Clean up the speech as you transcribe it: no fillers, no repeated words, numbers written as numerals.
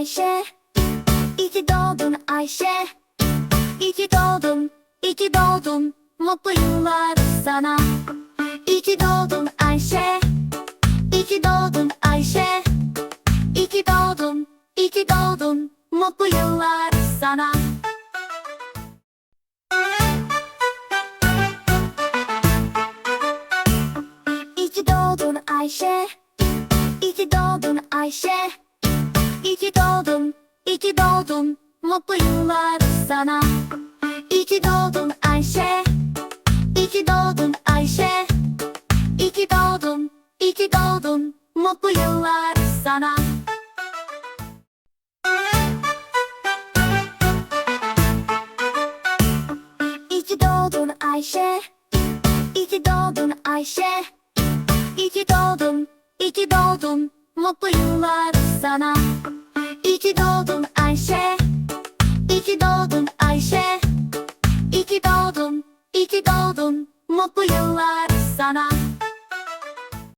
Ayşe. İyi ki doğdun Ayşe. İyi ki doğdun, iyi ki doğdun. Mutlu yıllar sana. İyi ki doğdun Ayşe. İyi ki doğdun Ayşe. İyi ki doğdun, iyi ki doğdun. Mutlu yıllar sana. İyi ki doğdun Ayşe. İyi ki doğdun Ayşe. İyi ki doğdun, iyi ki doğdun. Mutlu yıllar sana. İyi ki doğdun Ayşe. İyi ki doğdun Ayşe. İyi ki doğdun, iyi ki doğdun. Mutlu yıllar sana. İyi ki doğdun Ayşe. İyi ki doğdun Ayşe. İyi ki doğdun, iyi ki doğdun. Mutlu yıllar sana. İyi ki doğdun Ayşe.